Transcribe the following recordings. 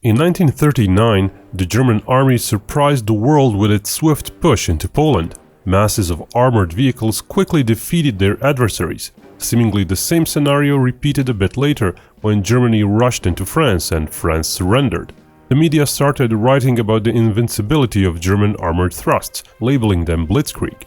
In 1939, the German army surprised the world with its swift push into Poland. Masses of armored vehicles quickly defeated their adversaries. Seemingly the same scenario repeated a bit later when Germany rushed into France and France surrendered. The media started writing about the invincibility of German armored thrusts, labeling them blitzkrieg.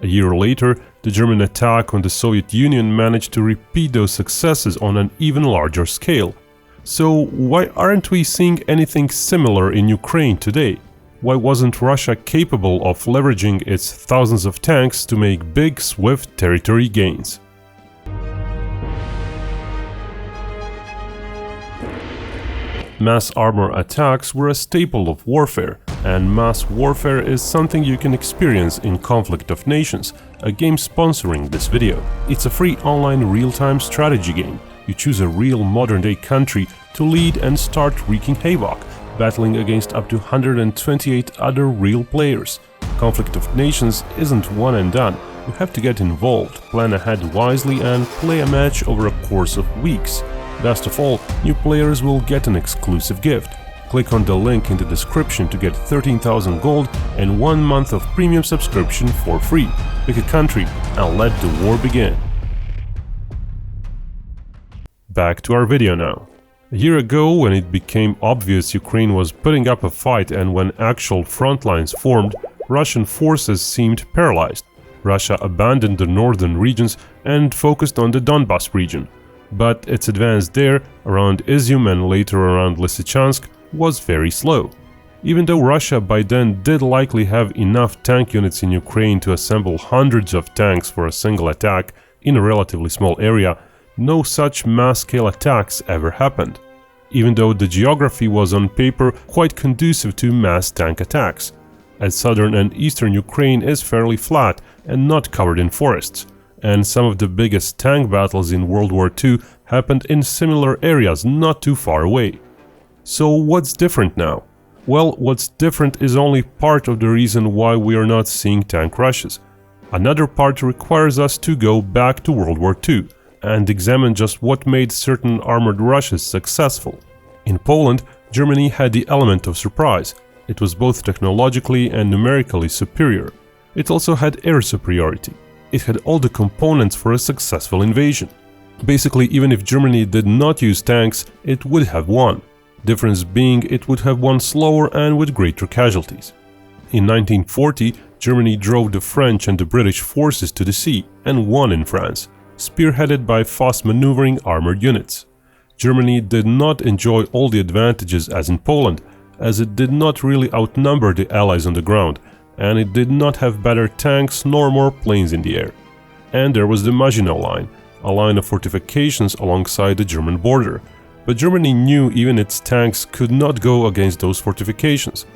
A year later, the German attack on the Soviet Union managed to repeat those successes on an even larger scale. So why aren't we seeing anything similar in Ukraine today? Why wasn't Russia capable of leveraging its thousands of tanks to make big, swift territory gains? Mass armor attacks were a staple of warfare, and mass warfare is something you can experience in Conflict of Nations, a game sponsoring this video. It's a free online real-time strategy game. You choose a real modern-day country to lead and start wreaking havoc, battling against up to 128 other real players. Conflict of Nations isn't one and done. You have to get involved, plan ahead wisely, and play a match over a course of weeks. Best of all, new players will get an exclusive gift. Click on the link in the description to get 13,000 gold and 1 month of premium subscription for free. Pick a country and let the war begin. Back to our video now. A year ago, when it became obvious Ukraine was putting up a fight and when actual front lines formed, Russian forces seemed paralyzed. Russia abandoned the northern regions and focused on the Donbas region. But its advance there, around Izium and later around Lysychansk, was very slow. Even though Russia by then did likely have enough tank units in Ukraine to assemble hundreds of tanks for a single attack in a relatively small area, no such mass-scale attacks ever happened, even though the geography was on paper quite conducive to mass tank attacks, as southern and eastern Ukraine is fairly flat and not covered in forests, and some of the biggest tank battles in World War II happened in similar areas not too far away. So what's different now? Well, what's different is only part of the reason why we are not seeing tank rushes. Another part requires us to go back to World War II and examine just what made certain armored rushes successful. In Poland, Germany had the element of surprise. It was both technologically and numerically superior. It also had air superiority. It had all the components for a successful invasion. Basically, even if Germany did not use tanks, it would have won. Difference being, it would have won slower and with greater casualties. In 1940, Germany drove the French and the British forces to the sea and won in France, spearheaded by fast-maneuvering armored units. Germany did not enjoy all the advantages as in Poland, as it did not really outnumber the Allies on the ground, and it did not have better tanks nor more planes in the air. And there was the Maginot Line, a line of fortifications alongside the German border. But Germany knew even its tanks could not go against those fortifications.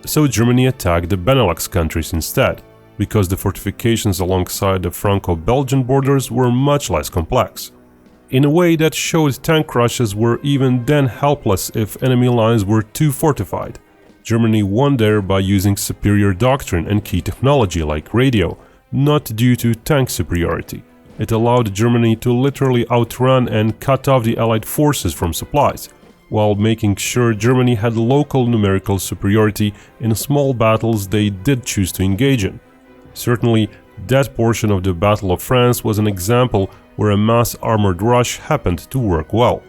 So Germany attacked the Benelux countries instead, because the fortifications alongside the Franco-Belgian borders were much less complex. In a way that showed tank rushes were even then helpless if enemy lines were too fortified. Germany won there by using superior doctrine and key technology like radio, not due to tank superiority. It allowed Germany to literally outrun and cut off the Allied forces from supplies, while making sure Germany had local numerical superiority in small battles they did choose to engage in. Certainly, that portion of the Battle of France was an example where a mass armored rush happened to work well.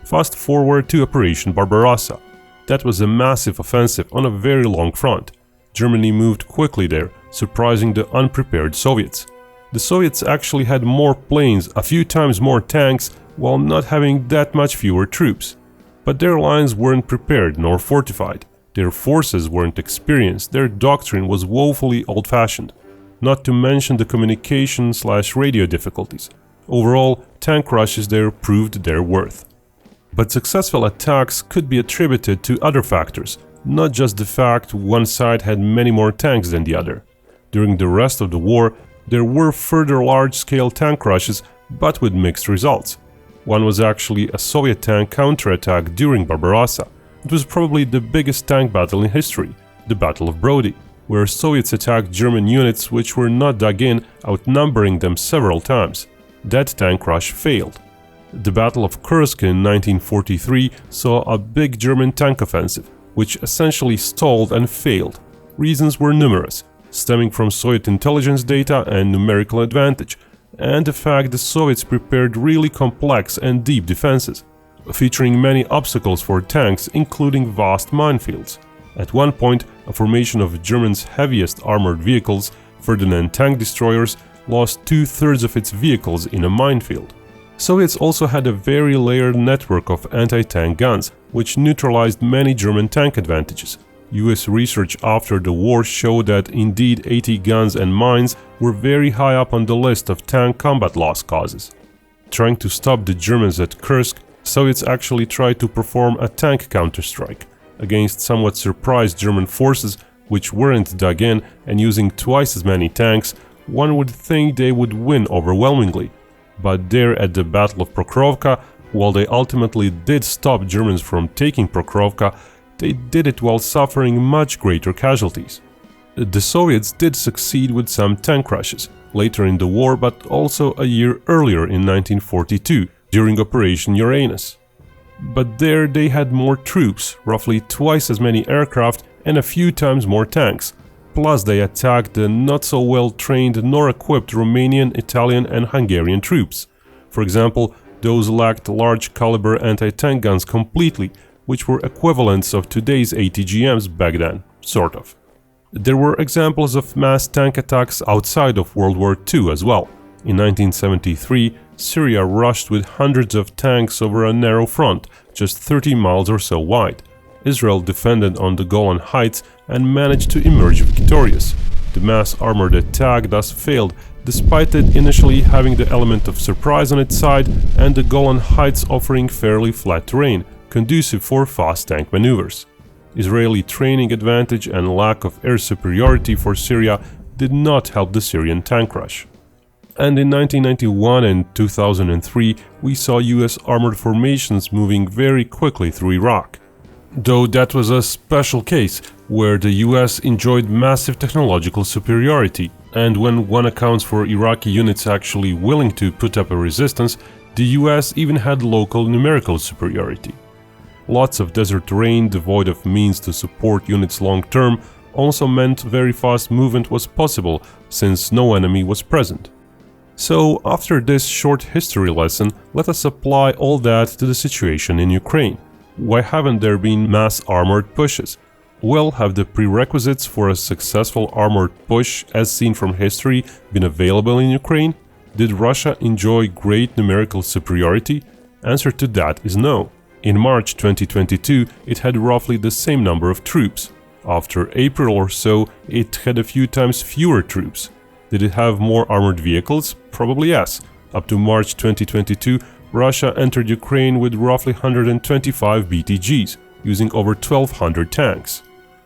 Fast forward to Operation Barbarossa. That was a massive offensive on a very long front. Germany moved quickly there, surprising the unprepared Soviets. The Soviets actually had more planes, a few times more tanks, while not having that much fewer troops. But their lines weren't prepared nor fortified. Their forces weren't experienced, their doctrine was woefully old-fashioned. Not to mention the communication/radio difficulties. Overall, tank rushes there proved their worth. But successful attacks could be attributed to other factors, not just the fact one side had many more tanks than the other. During the rest of the war, there were further large-scale tank rushes, but with mixed results. One was actually a Soviet tank counterattack during Barbarossa. It was probably the biggest tank battle in history, the Battle of Brody, where Soviets attacked German units which were not dug in, outnumbering them several times. That tank rush failed. The Battle of Kursk in 1943 saw a big German tank offensive, which essentially stalled and failed. Reasons were numerous, stemming from Soviet intelligence data and numerical advantage, and the fact the Soviets prepared really complex and deep defenses, featuring many obstacles for tanks, including vast minefields. At one point, a formation of Germany's heaviest armored vehicles, Ferdinand tank destroyers, lost 2/3 of its vehicles in a minefield. Soviets also had a very layered network of anti-tank guns, which neutralized many German tank advantages. US research after the war showed that indeed AT guns and mines were very high up on the list of tank combat loss causes. Trying to stop the Germans at Kursk, Soviets actually tried to perform a tank counterstrike against somewhat surprised German forces which weren't dug in, and using twice as many tanks, one would think they would win overwhelmingly. But there at the Battle of Prokhorovka, while they ultimately did stop Germans from taking Prokhorovka, they did it while suffering much greater casualties. The Soviets did succeed with some tank crashes later in the war, but also a year earlier in 1942 during Operation Uranus. But there they had more troops, roughly twice as many aircraft and a few times more tanks. Plus they attacked the not so well trained nor equipped Romanian, Italian and Hungarian troops. For example, those lacked large caliber anti-tank guns completely, which were equivalents of today's ATGMs back then, sort of. There were examples of mass tank attacks outside of World War II as well. In 1973, Syria rushed with hundreds of tanks over a narrow front, just 30 miles or so wide. Israel defended on the Golan Heights and managed to emerge victorious. The mass armored attack thus failed, despite it initially having the element of surprise on its side and the Golan Heights offering fairly flat terrain, conducive for fast tank maneuvers. Israeli training advantage and lack of air superiority for Syria did not help the Syrian tank rush. And in 1991 and 2003, we saw US armored formations moving very quickly through Iraq. Though that was a special case, where the US enjoyed massive technological superiority, and when one accounts for Iraqi units actually willing to put up a resistance, the US even had local numerical superiority. Lots of desert terrain devoid of means to support units long term also meant very fast movement was possible, since no enemy was present. So after this short history lesson, let us apply all that to the situation in Ukraine. Why haven't there been mass armored pushes? Well, have the prerequisites for a successful armored push, as seen from history, been available in Ukraine? Did Russia enjoy great numerical superiority? Answer to that is no. In March 2022, it had roughly the same number of troops. After April or so, it had a few times fewer troops. Did it have more armored vehicles? Probably yes. Up to March 2022, Russia entered Ukraine with roughly 125 BTGs, using over 1,200 tanks.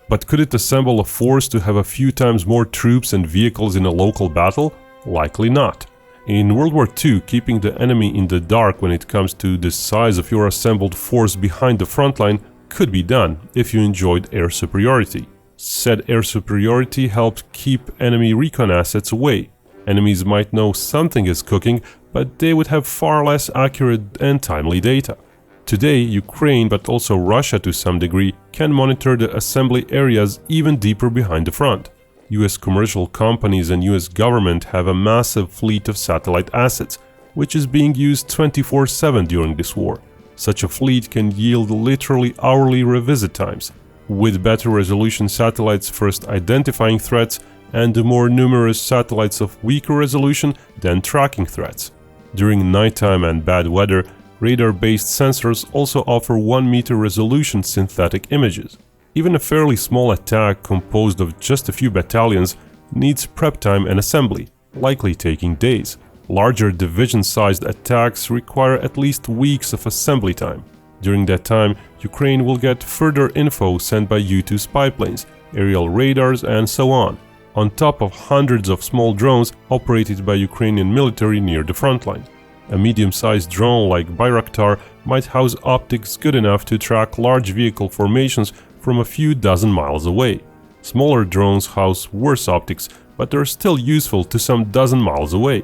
But could it assemble a force to have a few times more troops and vehicles in a local battle? Likely not. In World War II, keeping the enemy in the dark when it comes to the size of your assembled force behind the front line could be done if you enjoyed air superiority. Said air superiority helped keep enemy recon assets away. Enemies might know something is cooking, but they would have far less accurate and timely data. Today, Ukraine, but also Russia to some degree, can monitor the assembly areas even deeper behind the front. US commercial companies and US government have a massive fleet of satellite assets, which is being used 24/7 during this war. Such a fleet can yield literally hourly revisit times, with better resolution satellites first identifying threats and the more numerous satellites of weaker resolution than tracking threats. During nighttime and bad weather, radar-based sensors also offer 1 meter resolution synthetic images. Even a fairly small attack composed of just a few battalions needs prep time and assembly, likely taking days. Larger division-sized attacks require at least weeks of assembly time. During that time, Ukraine will get further info sent by U-2 spy planes, aerial radars, and so on, on top of hundreds of small drones operated by Ukrainian military near the front line. A medium-sized drone like Bayraktar might house optics good enough to track large vehicle formations from a few dozen miles away. Smaller drones house worse optics, but are still useful to some dozen miles away.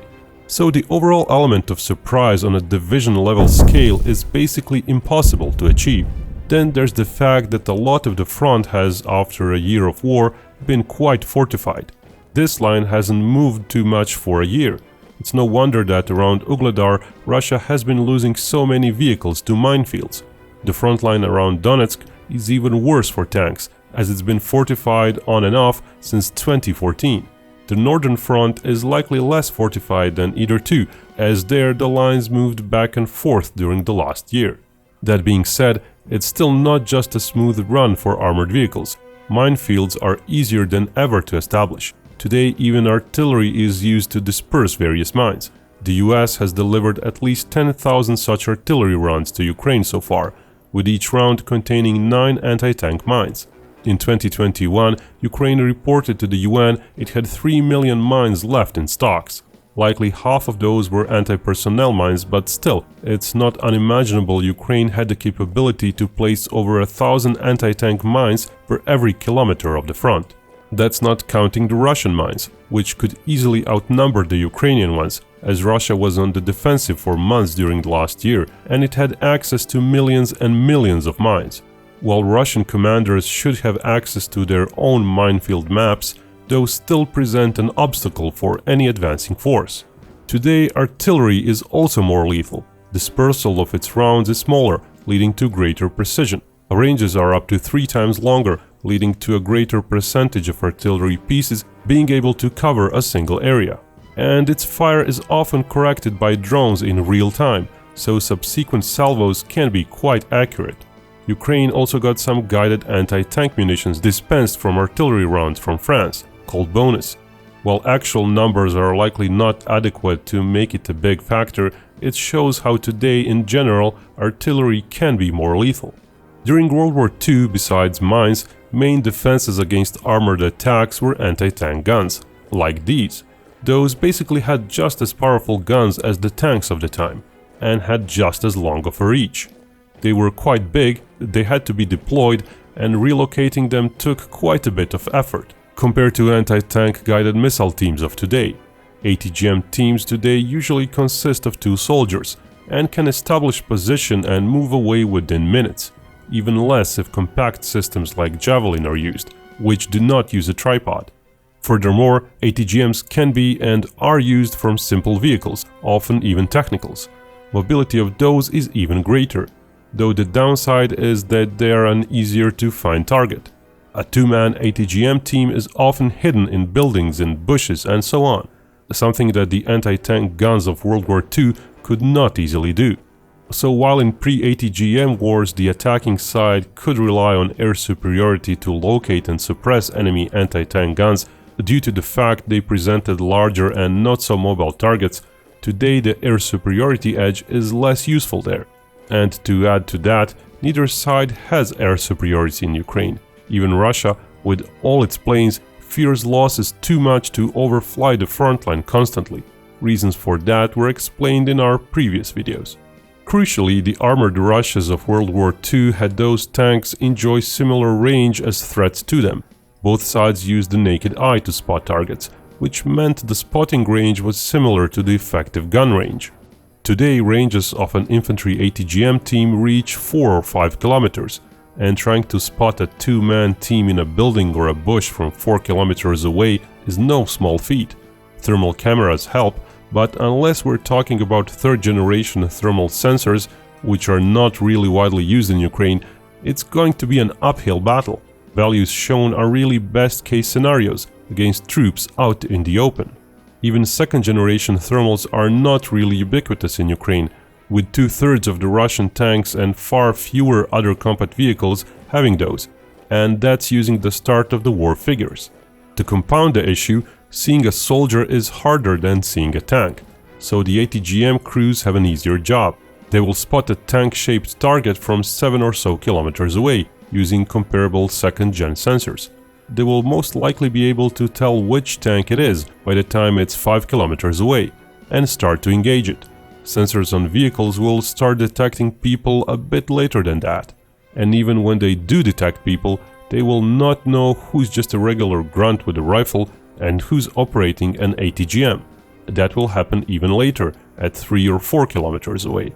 So the overall element of surprise on a division-level scale is basically impossible to achieve. Then there's the fact that a lot of the front has, after a year of war, been quite fortified. This line hasn't moved too much for a year. It's no wonder that around Ugledar, Russia has been losing so many vehicles to minefields. The front line around Donetsk is even worse for tanks, as it's been fortified on and off since 2014. The northern front is likely less fortified than either two, as there the lines moved back and forth during the last year. That being said, it's still not just a smooth run for armored vehicles. Minefields are easier than ever to establish. Today, even artillery is used to disperse various mines. The US has delivered at least 10,000 such artillery runs to Ukraine so far, with each round containing 9 anti-tank mines. In 2021, Ukraine reported to the UN it had 3 million mines left in stocks. Likely half of those were anti-personnel mines, but still, it's not unimaginable Ukraine had the capability to place over 1,000 anti-tank mines per every kilometer of the front. That's not counting the Russian mines, which could easily outnumber the Ukrainian ones, as Russia was on the defensive for months during the last year, and it had access to millions and millions of mines. While Russian commanders should have access to their own minefield maps, those still present an obstacle for any advancing force. Today, artillery is also more lethal. Dispersal of its rounds is smaller, leading to greater precision. Ranges are up to 3 times longer, leading to a greater percentage of artillery pieces being able to cover a single area. And its fire is often corrected by drones in real time, so subsequent salvos can be quite accurate. Ukraine also got some guided anti-tank munitions dispensed from artillery rounds from France, called bonus. While actual numbers are likely not adequate to make it a big factor, it shows how today in general artillery can be more lethal. During World War II, besides mines, main defenses against armored attacks were anti-tank guns, like these. Those basically had just as powerful guns as the tanks of the time, and had just as long of a reach. They were quite big, they had to be deployed, and relocating them took quite a bit of effort, compared to anti-tank guided missile teams of today. ATGM teams today usually consist of 2 soldiers, and can establish position and move away within minutes. Even less if compact systems like Javelin are used, which do not use a tripod. Furthermore, ATGMs can be and are used from simple vehicles, often even technicals. Mobility of those is even greater, though the downside is that they are an easier to find target. A 2-man ATGM team is often hidden in buildings, in bushes, and so on, something that the anti-tank guns of World War II could not easily do. So while in pre-ATGM wars the attacking side could rely on air superiority to locate and suppress enemy anti-tank guns due to the fact they presented larger and not so mobile targets, today the air superiority edge is less useful there. And to add to that, neither side has air superiority in Ukraine. Even Russia, with all its planes, fears losses too much to overfly the frontline constantly. Reasons for that were explained in our previous videos. Crucially, the armored Russias of World War II had those tanks enjoy similar range as threats to them. Both sides used the naked eye to spot targets, which meant the spotting range was similar to the effective gun range. Today, ranges of an infantry ATGM team reach 4 or 5 kilometers, and trying to spot a 2-man team in a building or a bush from 4 kilometers away is no small feat. Thermal cameras help, but unless we're talking about 3rd-generation thermal sensors, which are not really widely used in Ukraine, it's going to be an uphill battle. Values shown are really best-case scenarios against troops out in the open. Even 2nd-generation thermals are not really ubiquitous in Ukraine, with 2/3 of the Russian tanks and far fewer other combat vehicles having those, and that's using the start of the war figures. To compound the issue, seeing a soldier is harder than seeing a tank, so the ATGM crews have an easier job. They will spot a tank-shaped target from 7 or so kilometers away, using comparable 2nd-gen sensors. They will most likely be able to tell which tank it is by the time it's 5 kilometers away, and start to engage it. Sensors on vehicles will start detecting people a bit later than that, and even when they do detect people, they will not know who's just a regular grunt with a rifle and who's operating an ATGM. That will happen even later, at 3 or 4 kilometers away.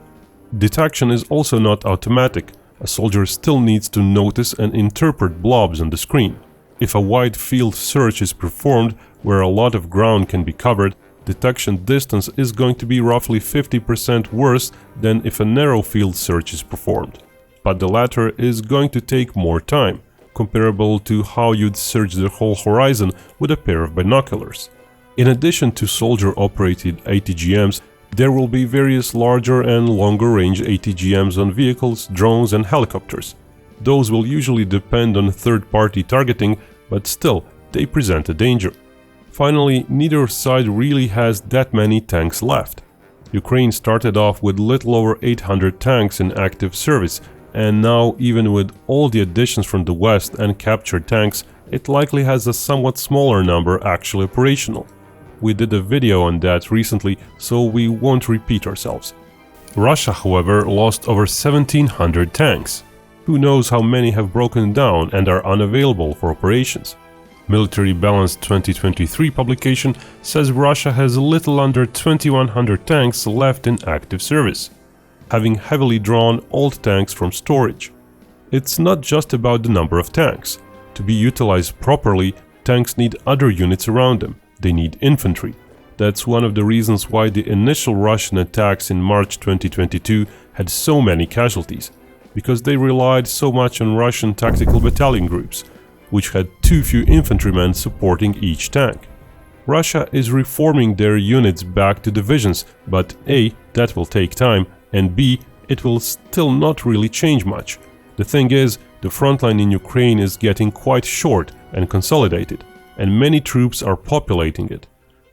Detection is also not automatic. A soldier still needs to notice and interpret blobs on the screen. If a wide field search is performed, where a lot of ground can be covered, detection distance is going to be roughly 50% worse than if a narrow field search is performed. But the latter is going to take more time, comparable to how you'd search the whole horizon with a pair of binoculars. In addition to soldier-operated ATGMs, there will be various larger and longer-range ATGMs on vehicles, drones and helicopters. Those will usually depend on third-party targeting, but still, they present a danger. Finally, neither side really has that many tanks left. Ukraine started off with little over 800 tanks in active service, and now, even with all the additions from the West and captured tanks, it likely has a somewhat smaller number actually operational. We did a video on that recently, so we won't repeat ourselves. Russia, however, lost over 1,700 tanks. Who knows how many have broken down and are unavailable for operations? Military Balance 2023 publication says Russia has a little under 2,100 tanks left in active service, having heavily drawn old tanks from storage. It's not just about the number of tanks. To be utilized properly, tanks need other units around them. They need infantry. That's one of the reasons why the initial Russian attacks in March 2022 had so many casualties, because they relied so much on Russian tactical battalion groups, which had too few infantrymen supporting each tank. Russia is reforming their units back to divisions, but A, that will take time, and B, it will still not really change much. The thing is, the frontline in Ukraine is getting quite short and consolidated, and many troops are populating it.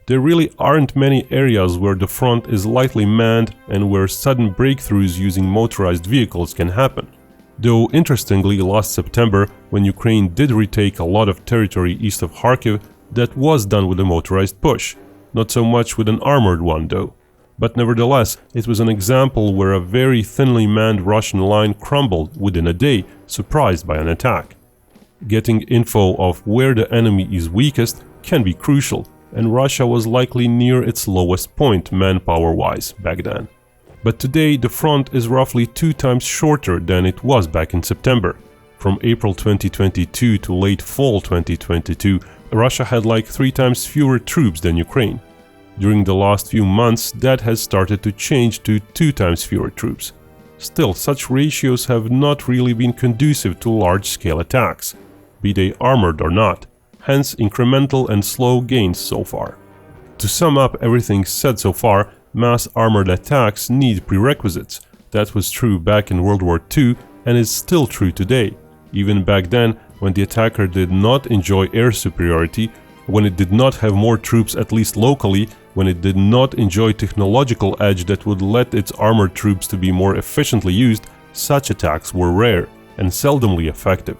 There really aren't many areas where the front is lightly manned and where sudden breakthroughs using motorized vehicles can happen. Though interestingly, last September, when Ukraine did retake a lot of territory east of Kharkiv, that was done with a motorized push, not so much with an armored one though. But nevertheless, it was an example where a very thinly manned Russian line crumbled within a day, surprised by an attack. Getting info of where the enemy is weakest can be crucial, and Russia was likely near its lowest point manpower-wise back then. But today the front is roughly 2 times shorter than it was back in September. From April 2022 to late fall 2022, Russia had like 3 times fewer troops than Ukraine. During the last few months, that has started to change to 2 times fewer troops. Still, such ratios have not really been conducive to large-scale attacks, be they armored or not, hence incremental and slow gains so far. To sum up everything said so far, mass armored attacks need prerequisites. That was true back in World War II and is still true today, even back then when the attacker did not enjoy air superiority, when it did not have more troops at least locally, when it did not enjoy technological edge that would let its armored troops to be more efficiently used. Such attacks were rare and seldomly effective.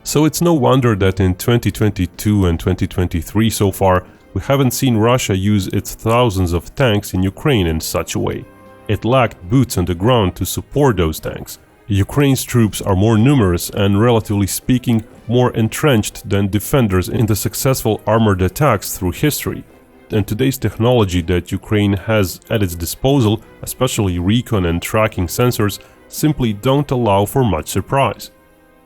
So it's no wonder that in 2022 and 2023 so far, we haven't seen Russia use its thousands of tanks in Ukraine in such a way. It lacked boots on the ground to support those tanks. Ukraine's troops are more numerous and, relatively speaking, more entrenched than defenders in the successful armored attacks through history. And today's technology that Ukraine has at its disposal, especially recon and tracking sensors, simply don't allow for much surprise.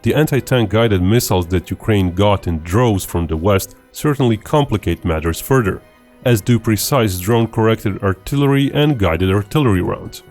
The anti-tank guided missiles that Ukraine got in droves from the West certainly complicate matters further, as do precise drone-corrected artillery and guided artillery rounds.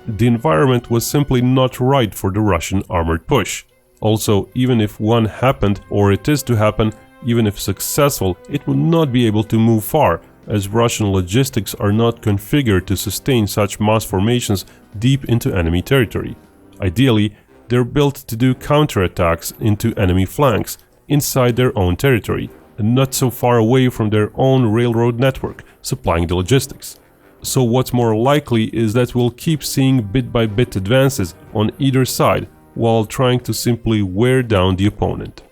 The environment was simply not right for the Russian armored push. Also, even if one happened, or it is to happen, even if successful, it would not be able to move far, as Russian logistics are not configured to sustain such mass formations deep into enemy territory. Ideally, they're built to do counterattacks into enemy flanks, inside their own territory, and not so far away from their own railroad network, supplying the logistics. So what's more likely is that we'll keep seeing bit-by-bit advances on either side, while trying to simply wear down the opponent.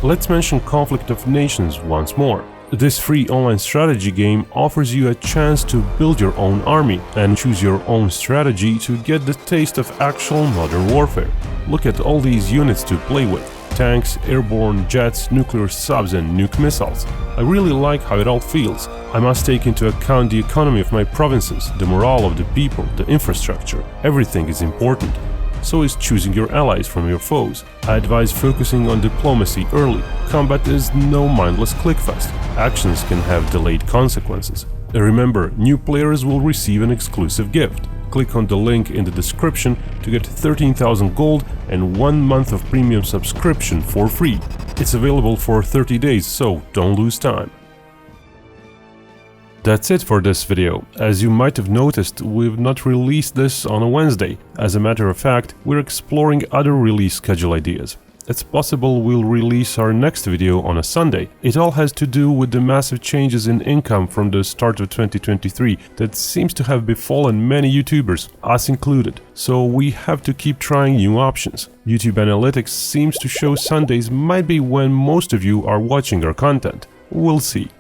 Let's mention Conflict of Nations once more. This free online strategy game offers you a chance to build your own army and choose your own strategy to get the taste of actual modern warfare. Look at all these units to play with. tanks, airborne jets, nuclear subs and nuke missiles. I really like how it all feels. I must take into account the economy of my provinces, the morale of the people, the infrastructure. Everything is important. So is choosing your allies from your foes. I advise focusing on diplomacy early. Combat is no mindless clickfest. Actions can have delayed consequences. Remember, new players will receive an exclusive gift. Click on the link in the description to get 13,000 gold and 1 month of premium subscription for free. It's available for 30 days, so don't lose time. That's it for this video. As you might have noticed, we've not released this on a Wednesday. As a matter of fact, we're exploring other release schedule ideas. It's possible we'll release our next video on a Sunday. It all has to do with the massive changes in income from the start of 2023 that seems to have befallen many YouTubers, us included. So we have to keep trying new options. YouTube Analytics seems to show Sundays might be when most of you are watching our content. We'll see.